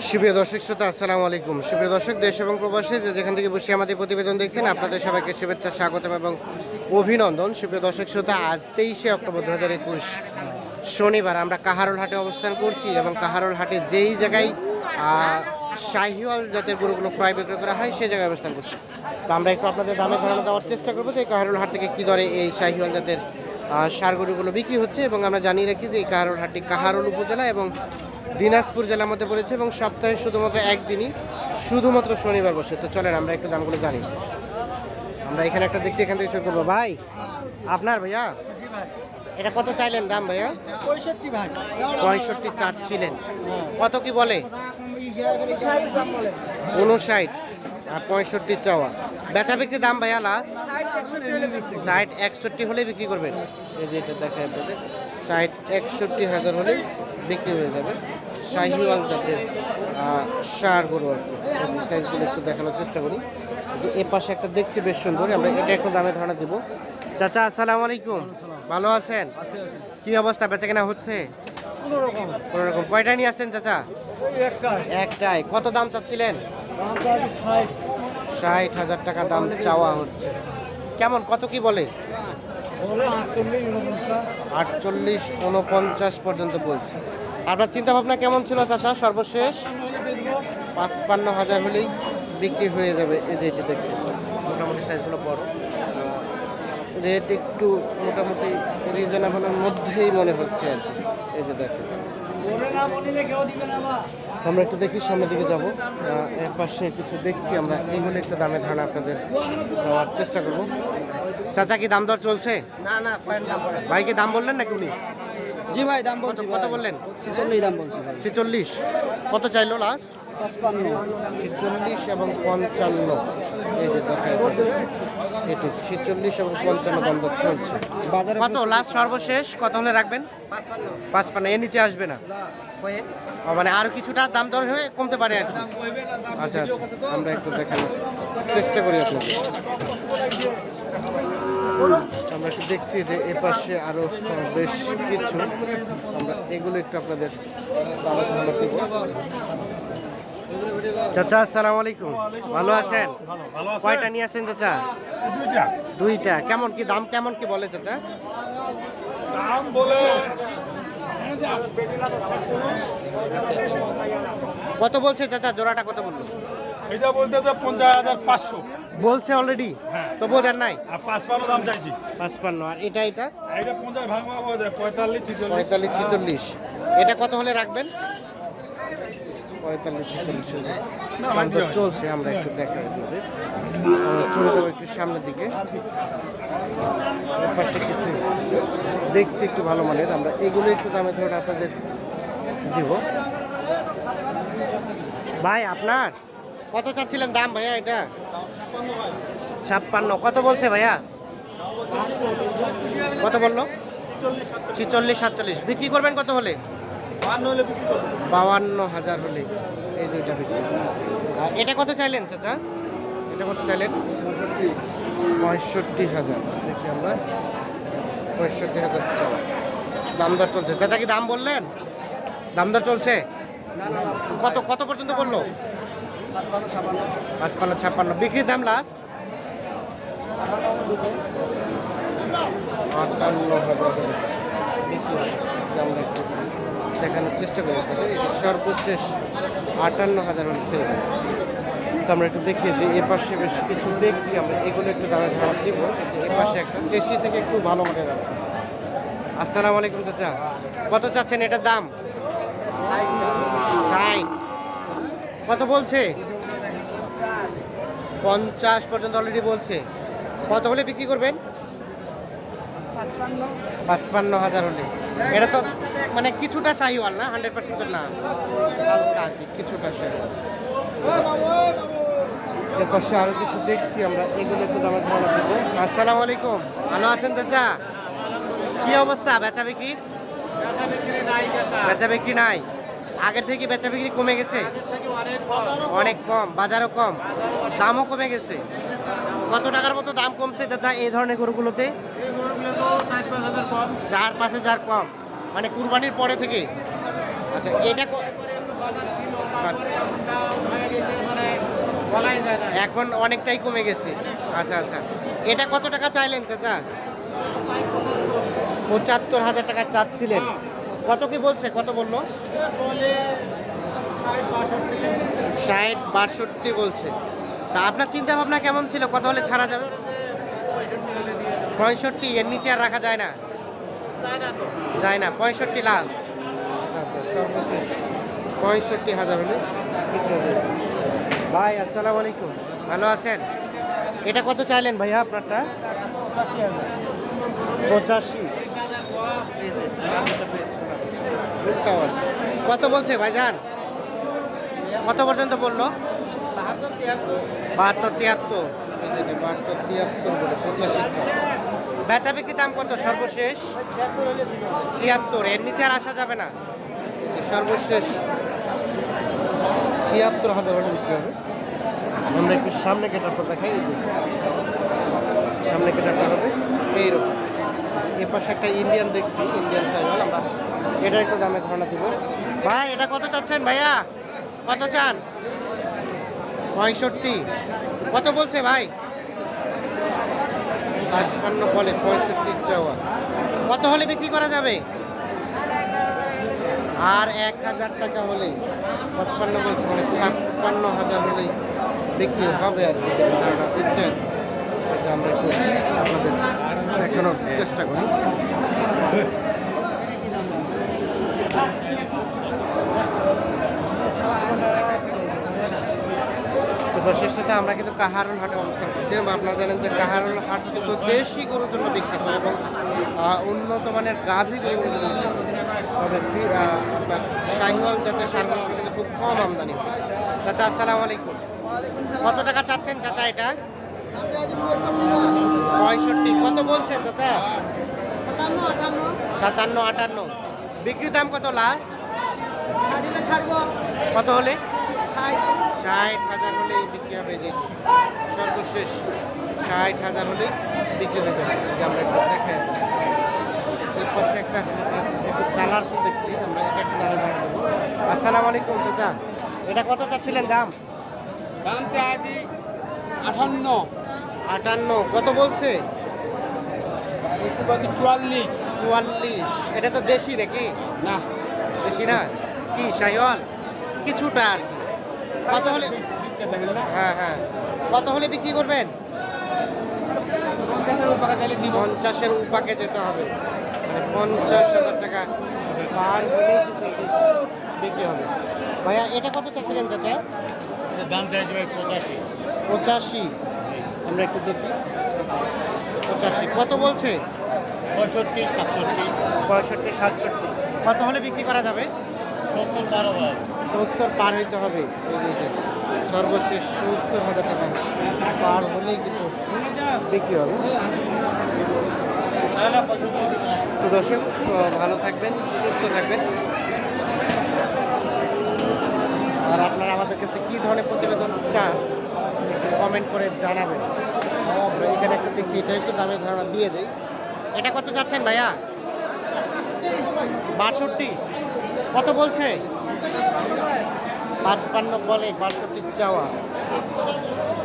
সুপ্রিয় দর্শক শ্রোতা আসসালামু আলাইকুম। সুপ্রিয় দর্শক, দেশ এবং প্রবাসী যেখান থেকে বসে আমাদের প্রতিবেদন দেখছেন, আপনাদের সবাইকে শুভেচ্ছা, স্বাগতম এবং অভিনন্দন। সুপ্রিয় দর্শক শ্রোতা, আজ 23শে অক্টোবর 2021 শনিবার আমরা কাহারোল হাটে অবস্থান করছি এবং কাহারোল হাটে যেই জায়গায় শাহিওয়াল জাতের গরুগুলো ক্রয় বিক্রয় করা হয় সেই জায়গায় অবস্থান করছি। তো আমরা একটু আপনাদের দামে ধারণা দেওয়ার চেষ্টা করবো যে এই কাহারোল হাট থেকে কী দরে এই শাহিওয়াল জাতের ষাঁড় গরুগুলো বিক্রি হচ্ছে। এবং আমরা জানিয়ে রাখি যে এই কাহারোল হাটটি কাহারোল উপজেলা এবং দিনাজপুর জেলার মধ্যে পড়েছে এবং সপ্তাহে শুধুমাত্র একদিনই, শুধুমাত্র শনিবার বসে। তো চলেন আমরা একটু দামগুলো জানি। আমরা এখানে একটা দেখছি, এখান থেকে শুরু করবো। ভাই আপনার ভাইয়া এটা কত চাইলেন দাম ভাইয়া? 65 চাচ্ছিলেন, কত কি বলে? 59 আর 65 চাওয়া। বেচা বিক্রি দাম ভাইয়া লাস্ট 60-61 হলে বিক্রি করবেন। এই যে এটা দেখা আপনাদের 60-61 হলেই বিক্রি হয়ে যাবে। শাহিওয়াল জাতের ষাঁড় গরু আর কি। সাইজগুলো একটু দেখানোর চেষ্টা করি। যে এ পাশে একটা দেখছি বেশ সুন্দর, আমরা এটা একটু দামে ধারণা দেবো। চাচা আসসালামু আলাইকুম, ভালো আছেন? কি অবস্থা, বেচা কেনা হচ্ছে? কোনোরকম। কয়টা নিয়ে আসছেন চাচা? একটাই। কত দাম চাচ্ছিলেন? 60,000 টাকা দাম চাওয়া হচ্ছে। কেমন, কত কি বলে? 48-49 পর্যন্ত বলছে। আপনার চিন্তা ভাবনা কেমন ছিল চাচা? সর্বশেষ 55,000 হলেই বিক্রি হয়ে যাবে। এই যে এটি দেখছেন, মোটামুটি সাইজগুলো বড়, রেট একটু মোটামুটি রিজনেবলের মধ্যেই মনে হচ্ছে আর কি। এই যে দেখেন, আমরা একটু দেখি, সামনের দিকে যাবো। এর পাশে কিছু দেখছি আমরা, এইগুলো একটু দামের ধারণা আপনাদের দেওয়ার চেষ্টা করবো। চাচা কি দাম দর চলছে? না ভাই কি দাম বললেন নাকি উনি? জি ভাই, দাম বলছি। কত বললেন? 46 দাম বলছি ভাই। 46। কত চাইলো লাস্ট? 55। 46 এবং 55। এই যে দেখেন, এটি 46 এবং 55 দাম দর চলছে। বাজারে কত লাস্ট সর্বশেষ কত হলে রাখবেন? 55। এর নিচে আসবে না? মানে আরো কিছুটা দাম দর হয়ে কমতে পারে আর কি। আচ্ছা আচ্ছা, আমরা একটু দেখানোর চেষ্টা করি আপনাদের। আমরা একটু দেখছি যে এ পাশে আরো বেশ কিছু, আমরা এগুলো একটু আপনাদের আলোচনা করব। চাচা আসসালামু আলাইকুম, ভালো আছেন? কয়টা নিয়ে আসেন চাচা? দুইটা। কেমন কি দাম, কেমন কি বলে চাচা? দাম বলে কত বলছে চাচা জোড়াটা, কত বললো? এটা বলতে তো 50,500 বলছে অলরেডি, তবুও দেন নাই? আর 55 দাম চাইছি। 55। আর এটা এটা 50 ভাঙা হবে 45-46। 45-46। এটা কত হলে রাখবেন? 45-46 দাম তো চলছে। আমরা একটু দেখাই আপনাদের, চলে যাবো একটু সামনের দিকে। এর পাশে কিছু দেখছি একটু ভালো মানের, আমরা এগুলো একটু দামে ধরে আপনাদের দিব। ভাই আপনার কত চাচ্ছিলেন দাম ভাইয়া? এটা 56। কত বলছে ভাইয়া? কত বললো? 46-47। বিক্রি করবেন কত হলে? 52,000 হলে এই দুইটা বিক্রি। এটা কত চাইলেন চাচা? এটা কত চাইলেন? 65,000। দেখি আমরা, 65,000 চাওয়া। দাম দর চলছে। চাচা কি দাম বললেন? দাম দর চলছে? কত কত পর্যন্ত বললো? 55-56। বিক্রির দাম লাস্ট 58,000 আমরা একটু দেখানোর চেষ্টা করি। সর্বশেষ 58,000 হচ্ছে। তো আমরা একটু দেখি যে এ পাশে বেশ কিছু দেখছি, আমরা এগুলো একটু দামে ধারণা দিব। এ পাশে একটা দেশি থেকে একটু ভালো মানের। আসসালামু আলাইকুম চাচা, কত চাচ্ছেন এটার দাম? 60। কত বলছে? 50 পর্যন্ত অলরেডি বলছে। কত হলে বিক্রি করবেন? 55,000 হলে। এটা তো মানে কিছুটা শাহিওয়াল না, 100% তো না, হালকা আর কি, কিছুটা শাহিওয়াল। এর পাশে আরো কিছু দেখছি আমরা, এগুলো একটু দামে ধারণা দেবো। আসসালামু আলাইকুম, ভালো আছেন চাচা? কি অবস্থা বেচা বিক্রির? বেচা বিক্রি নাই। আগের থেকে বেচা বিক্রি কমে গেছে? অনেক কম, বাজারও কম, দামও কমে গেছে। কত টাকার মতো দাম কমছে চাচা এই ধরনের গরুগুলোতে? 4-5 হাজার কম, মানে কুরবানির পরে থেকে। আচ্ছা, এটা এখন অনেকটাই কমে গেছে। আচ্ছা আচ্ছা, এটা কত টাকা চাইলেন চাচা? ৭৫,০০০ টাকা চাচ্ছিলেন। কত কি বলছে, কত বললো? ৬০-৬২ বলছে। তা আপনার চিন্তা ভাবনা কেমন ছিল, কত হলে ছাড়া যাবে? ৬৫, এর নিচে আর রাখা যায় না? যায় না, ৬৫ লাস্ট। আচ্ছা আচ্ছা, সর্বশেষ ৬৫,০০০ হলে বিক্রি হবে। ভাই আসসালামু আলাইকুম, ভালো আছেন? এটা কত চাইলেন ভাইয়া আপনারটা? ৮৫। কত বলছে ভাইজান, কত পর্যন্ত বললো? ৭২-৭৩। ৭২-৭৩ বলে ৮৫ চাই। বেচা বিক্রি দাম কত সর্বশেষ? ৭৬। এর নিচে আর আসা যাবে না? সর্বশেষ ৭৬,০০০ হলে বিক্রি হবে। আমরা একটু সামনে কেটারটা দেখাই। এই যে সামনে কেটারটা হবে এইরকম। এর পাশে একটা ইন্ডিয়ান দেখছি, ইন্ডিয়ান সাইকেল। আমরা এটা একটু দামে ধারণা দিব। ভাই এটা কত চাচ্ছেন ভাইয়া, কত চান? ৬৫। কত বলছে ভাই? ৫৫ বলে, ৬৫ চাওয়া। কত হলে বিক্রি করা যাবে? আর ১,০০০ টাকা হলেই, ৫৫ বলছে, মানে ৫৬,০০০ হলেই বিক্রি হবে আর কি, যেটা ধারণা দিচ্ছেন। আচ্ছা, আমরা একটু আপনাদের দেখানোর চেষ্টা করি। তো দর্শকের সাথে আমরা কিন্তু কাহারোল হাটে অবস্থান করছি এবং আপনারা জানেন যে কাহারোল হাট কিন্তু দেশি গরুর জন্য বিখ্যাত এবং উন্নত মানের গাভী গরুর জন্য বিখ্যাত। তবে আপনার শাহিওয়াল জাতের সারগুলো কিন্তু খুব কম আমদানি হয়। চাচা আসসালামু আলাইকুম, কত টাকা চাচ্ছেন চাচা এটা? ৬৫। কত বলছে চাচা? ৫৭-৫৮। বিক্রির দাম কত লাস্ট? কত হলে? ৬০,০০০ হলেই বিক্রি হবে। যে সর্বশেষ ৬০,০০০ হলেই বিক্রি হয়ে যাবে। যে আমরা একটু দেখাই, এর পাশে একটা একটু কালারফুল দেখছি, আমরা এটা একটু দামে দাম দেবো। আসসালামু আলাইকুম চাচা, এটা কত চাচ্ছিলেন দাম? দাম চাইছি ৫৮। ৫৮। কত বলছে? ৪৪। এটা তো দেশি নাকি? না, দেশি না, কি শাহিওয়াল? কিছুটা আর কি। কত হলে? হ্যাঁ হ্যাঁ, কত হলে বিক্রি করবেন? ৫০-এর উপাকে যেতে হবে, মানে ৫০,০০০ টাকা পার হলে বিক্রি হবে। ভাইয়া এটা কত চাচ্ছিলেন চাচা? দাম চাইছে ৮৫। ৮৫। আমরা একটু দেখি, ৮৫ কত বলছে? ৬৫-৬৭। কত হলে বিক্রি করা যাবে? ৭০ পার হইতে হবে। এই যে সর্বশেষ ৭০,০০০ টাকা পার হলেই কিন্তু বিক্রি হবে। তো দর্শক ভালো থাকবেন, সুস্থ থাকবেন। আর আপনারা আমাদের কাছে কী ধরনের প্রতিবেদন চান কমেন্ট করে জানাবেন। এখানে একটা দেখছি, এটা একটু দামের ধারণা দিয়ে দেই। এটা কত যাচ্ছেন ভাইয়া? ৬২। কত বলছে? ৫৫ বলে, ৬২ চাওয়া।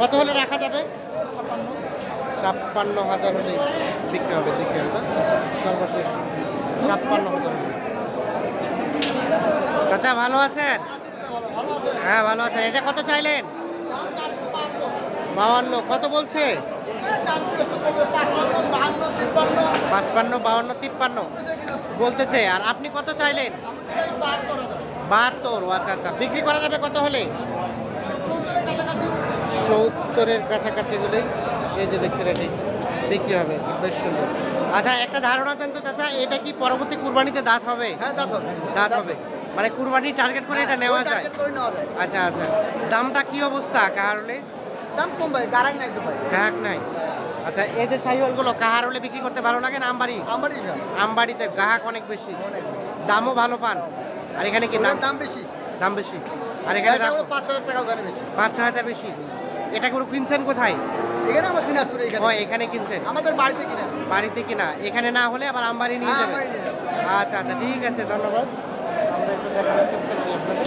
কত হলে রাখা যাবে? ৫৬,০০০ হলে বিক্রি হবে। দেখি আমরা সর্বশেষ ৫৬,০০০। চাচা ভালো আছেন? হ্যাঁ ভালো আছেন। এটা কত চাইলেন? ৫২। কত বলছে? ৫৫, ৫২, ৫৩ বলতেছে। আর আপনি কত চাইলেন? ৭২। আচ্ছা আচ্ছা, বিক্রি করা যাবে কত হলে? ৭০-এর কাছাকাছি হলেই এই যে দেখছেন এটি বিক্রি হবে। বেশ সুন্দর। আচ্ছা একটা ধারণা দেন তো চাচা, এটা কি পরবর্তী কুরবানিতে দাঁত হবে? হ্যাঁ দাঁত হবে। দাঁত হবে, মানে কুরবানি টার্গেট করে এটা নেওয়া যায়? আচ্ছা আচ্ছা, দামটা কি অবস্থা কাহারলে? দাম কম ভাই, গারাই নাই তো ভাই। গ্রাহক নাই। আচ্ছা এই যে শাহিওয়ালগুলো কাহারলে বিক্রি করতে ভালো লাগে না আমবাড়ি? আমারই না, আমবাড়িতে গ্রাহক অনেক বেশি, দামও ভালো পান। আর এখানে কি দাম? দাম বেশি। দাম বেশি। আর এখানে ৫,০০০ টাকা ওখানে বেশি। ৫-৬ বেশি। এটা করে কিনছেন কোথায়? এখানে আমার দিনাজপুরে এখানে। হয় এখানে কিনছেন? আমাদের বাড়িতে কিনা। বাড়িতে কিনা, এখানে না হলে আবার আমবাড়ি নিয়ে হ্যাঁ, যাবেন? আমবাড়ি নিয়ে যাবো। আচ্ছা আচ্ছা, ঠিক আছে, ধন্যবাদ। আমরা একটু দেখানোর চেষ্টা করি আপনাদের।